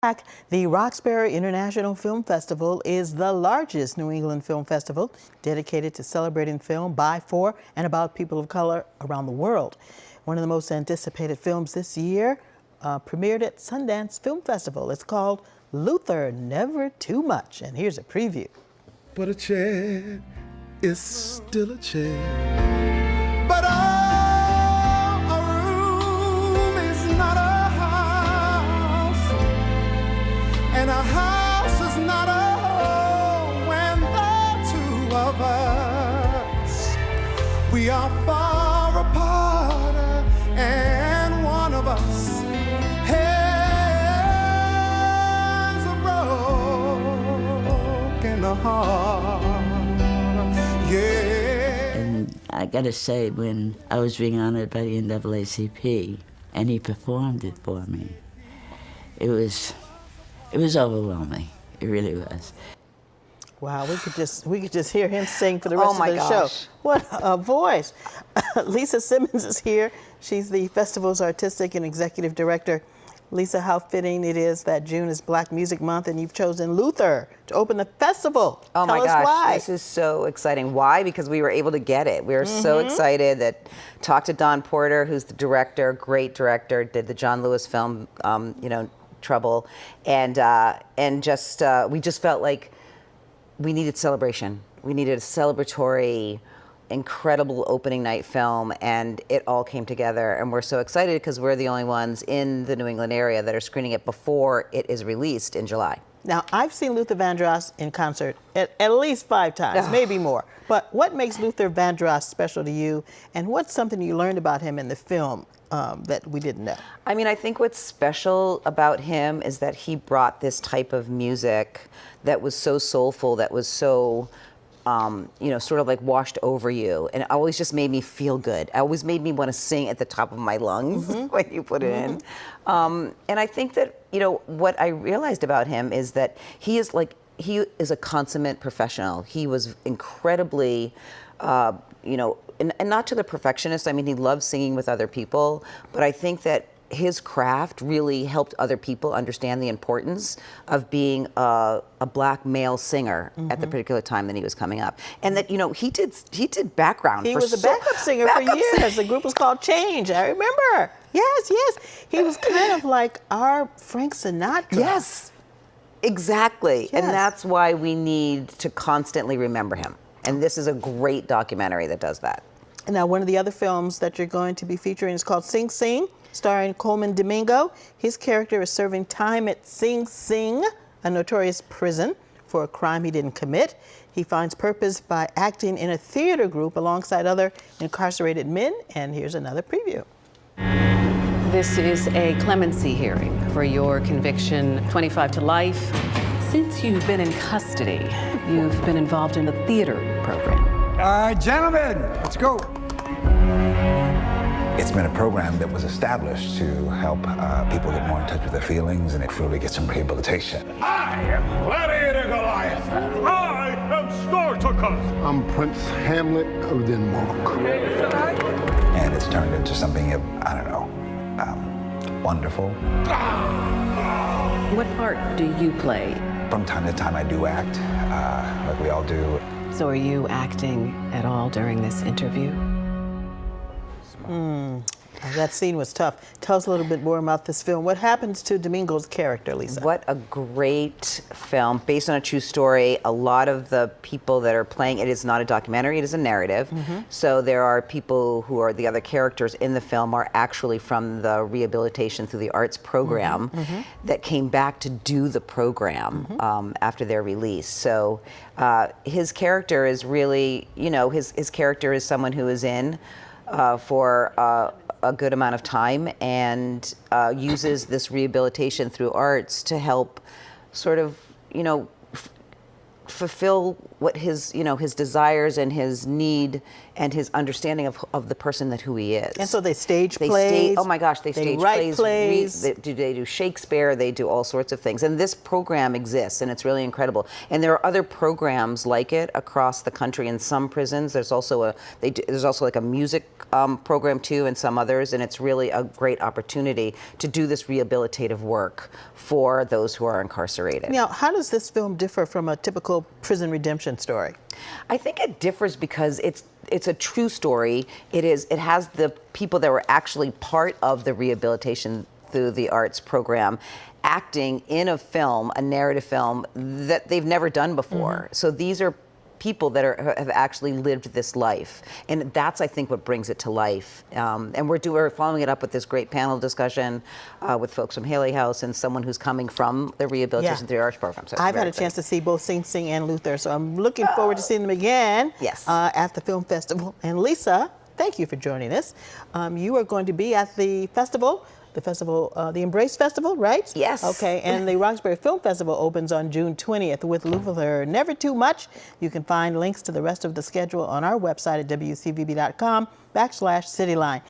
The Roxbury International Film Festival is the largest New England film festival dedicated to celebrating film by, for, and about people of color around the world. One of the most anticipated films this year premiered at Sundance Film Festival. It's called Luther, Never Too Much, and here's a preview. But a chair is still a chair. But a room is not a house, and a house is not a home when the two of us, we are far apart, and one of us has a broken heart. Yeah. And I gotta say, when I was being honored by the NAACP and he performed it for me, it was overwhelming. It really was. Wow, we could just hear him sing for the rest of the show. What a voice. Lisa Simmons is here. She's the festival's artistic and executive director. Lisa, how fitting it is that June is Black Music Month and you've chosen Luther to open the festival. Oh Tell my us gosh, why. this is so exciting. Why? Because we were able to get it. We were so excited that talked to Don Porter, who's the director, great director, did the John Lewis film, Trouble, and just we just felt like we needed celebration. We needed a celebratory, incredible opening night film, and it all came together. And we're so excited because we're the only ones in the New England area that are screening it before it is released in July. Now, I've seen Luther Vandross in concert at least 5 times, maybe more. But what makes Luther Vandross special to you, and what's something you learned about him in the film that we didn't know? I mean, I think what's special about him is that he brought this type of music that was so soulful, that was so sort of like washed over you, and it always just made me feel good. It always made me want to sing at the top of my lungs when you put it in. And I think that, what I realized about him is that he is a consummate professional. He was incredibly, and not to the perfectionist. I mean, he loves singing with other people, but I think that his craft really helped other people understand the importance of being a Black male singer at the particular time that he was coming up, and that he did background. He was a backup singer for years. The group was called Change. I remember. Yes. He was kind of like our Frank Sinatra. Yes, exactly. Yes. And that's why we need to constantly remember him. And this is a great documentary that does that. Now, one of the other films that you're going to be featuring is called Sing Sing, starring Colman Domingo. His character is serving time at Sing Sing, a notorious prison, for a crime he didn't commit. He finds purpose by acting in a theater group alongside other incarcerated men. And here's another preview. This is a clemency hearing for your conviction, 25 to life. Since you've been in custody, you've been involved in a theater program. Gentlemen, let's go. It's been a program that was established to help people get more in touch with their feelings and truly get some rehabilitation. I am Gladiator Goliath. I am Spartacus. I'm Prince Hamlet of Denmark. And it's turned into something, wonderful. What part do you play? From time to time I do act, like we all do. So are you acting at all during this interview? That scene was tough. Tell us a little bit more about this film. What happens to Domingo's character, Lisa? What a great film, based on a true story. A lot of the people that are playing it is not a documentary, it is a narrative. So there are people who are the other characters in the film are actually from the rehabilitation through the arts program that came back to do the program after their release. So his character is really, his character is someone who is in for a good amount of time and uses this rehabilitation through arts to help sort of, fulfill what his, his desires and his need and his understanding of the person that who he is. And so they stage plays. Oh my gosh, they stage write plays. They do Shakespeare. They do all sorts of things. And this program exists, and it's really incredible. And there are other programs like it across the country. In some prisons, there's also there's also like a music program too, and some others. And it's really a great opportunity to do this rehabilitative work for those who are incarcerated. Now, how does this film differ from a typical prison redemption story? I think it differs because it's a true story. It has the people that were actually part of the rehabilitation through the arts program acting in a film, a narrative film that they've never done before. So these are people that have actually lived this life, and that's, I think, what brings it to life. And we're following it up with this great panel discussion with folks from Haley House and someone who's coming from the rehabilitation through the arts program. So I've had a chance to see both Sing Sing and Luther, so I'm looking forward to seeing them again. Yes. At the film festival. And Lisa, thank you for joining us. You are going to be at the festival. The Embrace Festival, right? Yes. Okay, and the Roxbury Film Festival opens on June 20th with Luther Never Too Much. You can find links to the rest of the schedule on our website at wcvb.com/cityline.